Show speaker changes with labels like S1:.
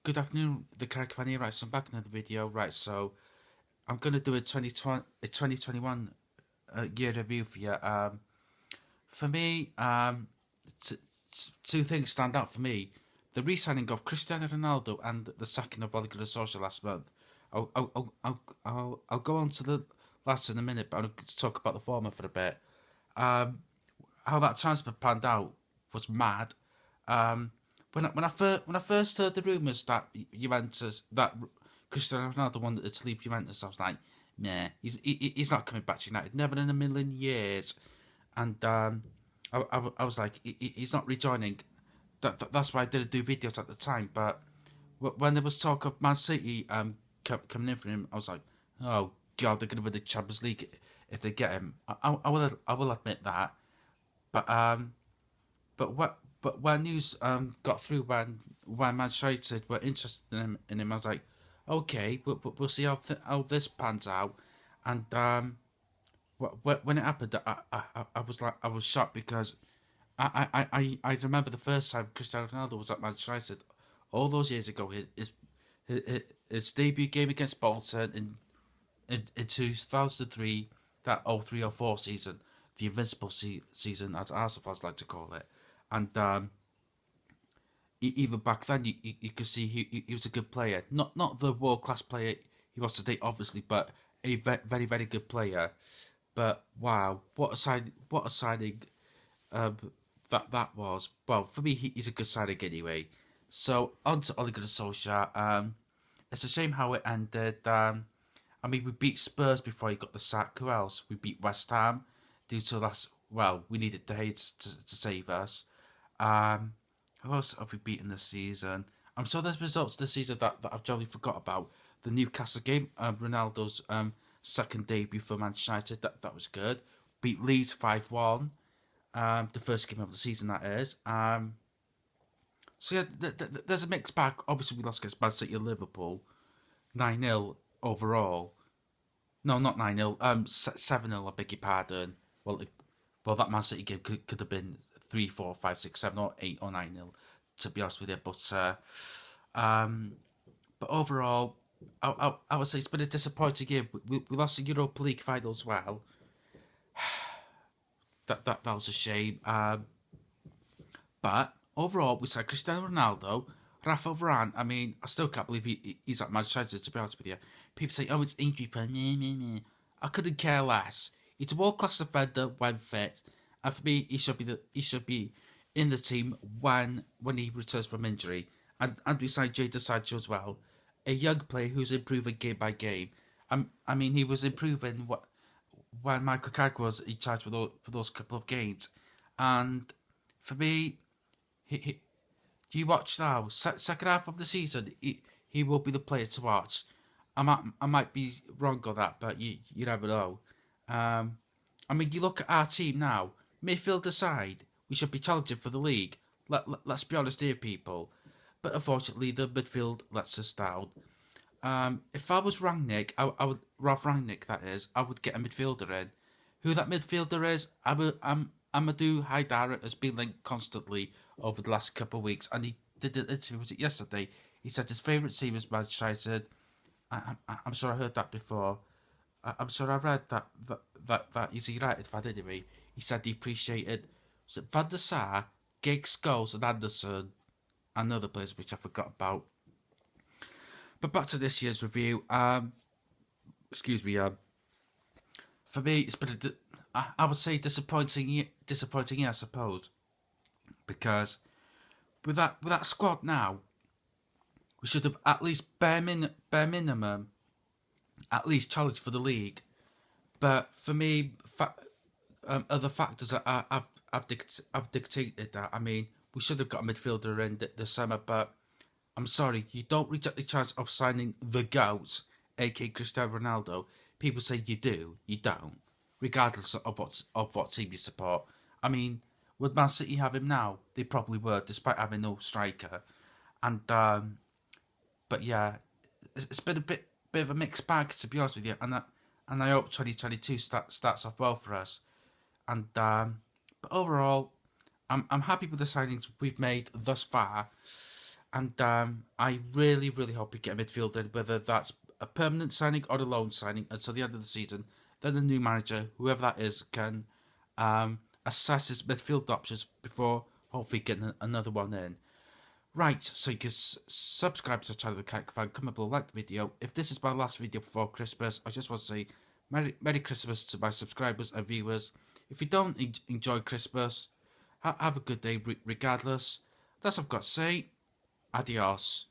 S1: Good afternoon, the Caravan here. Right, so I'm back in another video. Right, so I'm going to do a 2021 year review for you. For me, t- two things stand out for me. The re-signing of Cristiano Ronaldo and the sacking of Ole Gunnar Solskjaer last month. I'll go on to the last in a minute, but I'm going to talk about the former for a bit. Um, how that transfer panned out was mad. Um, when I first heard the rumours that Juventus that Cristiano Ronaldo wanted to leave Juventus, I was like, nah, he's not coming back to United, never in a million years. And I was like, he's not rejoining. That's why I didn't do videos at the time. But when there was talk of Man City coming in for him, I was like, oh god, they're going to win the Champions League if they get him. I will admit that. But when news got through when Manchester United were interested in him, I was like, okay, but we'll see how this pans out. And when it happened, I was like, I was shocked because I remember the first time Cristiano Ronaldo was at Manchester United all those years ago. His debut game against Bolton in 2003, that 03-04 season, the invincible season, as Arsenal fans like to call it. And even back then, you could see he was a good player. Not the world class player he was today, obviously, but a very very good player. But wow, what a signing um, that was. Well, for me, he's a good signing anyway. So on to Ole Gunnar Solskjaer. It's a shame how it ended. I mean, we beat Spurs before he got the sack. Who else? We beat West Ham due to last. Well, we needed the Hayes to save us. Um, who else have we beaten this season? I'm sure there's results this season that I've totally forgot about. The Newcastle game, Ronaldo's second debut for Manchester United, that was good. Beat Leeds 5-1, the first game of the season, that is. So yeah, there's a mixed bag. Obviously, we lost against Man City and Liverpool, 9-0 overall. No, not 9-0. 7-0. I beg your pardon. Well, that Man City game could have been 3, 4, 5, 6, 7, or 8 or 9-0. To be honest with you, um, but overall, I would say it's been a disappointing year. We lost the Europa League final as well. That was a shame. But overall, we said Cristiano Ronaldo, Rafa Varane. I mean, I still can't believe he's at Manchester United. To be honest with you, people say, "Oh, it's injury prone." I couldn't care less. He's a world class defender when fit, and for me, he should be in the team when he returns from injury. And we signed Jadon Sancho as well, a young player who's improving game by game. I mean, he was improving when Michael Carrick was in charge for those couple of games, and for me, he do you watch now? Second half of the season, he will be the player to watch. I might be wrong on that, but you never know. Um, I mean, you look at our team now. Midfield aside, we should be challenging for the league. Let's be honest here, people. But unfortunately, the midfield lets us down. If I was Rangnick, I would Ralph Rangnick. That is, I would get a midfielder in. Who that midfielder is, Amadou Haidara has been linked constantly over the last couple of weeks, and he did an interview was it yesterday. He said his favourite team was Manchester United. I'm sure I heard that before. I'm sure I read that he's a United fan anyway. He said he appreciated was it Van der Sar, Giggs, Scholes, and Anderson, and other players which I forgot about. But back to this year's review. Excuse me. For me, it's been I would say disappointing year, I suppose, because with that squad now, we should have at least bare minimum at least challenged for the league. But for me, other factors have dictated that. I mean, we should have got a midfielder in this summer, but I'm sorry, you don't reject the chance of signing the GOAT, aka Cristiano Ronaldo. People say you do, you don't, regardless of what team you support. I mean, would Man City have him now? They probably would, despite having no striker. And but yeah, it's been a bit of a mixed bag, to be honest with you. And I hope 2022 starts off well for us. And but overall, I'm happy with the signings we've made thus far. And I really, really hope we get a midfielder, whether that's a permanent signing or a loan signing until the end of the season. Then the new manager, whoever that is, can assess his midfield options before hopefully getting another one in. Right, so you can subscribe to the channel, The Character Fan, comment below, like the video. If this is my last video before Christmas, I just want to say Merry Christmas to my subscribers and viewers. If you don't enjoy Christmas, have a good day regardless. That's all I've got to say. Adios.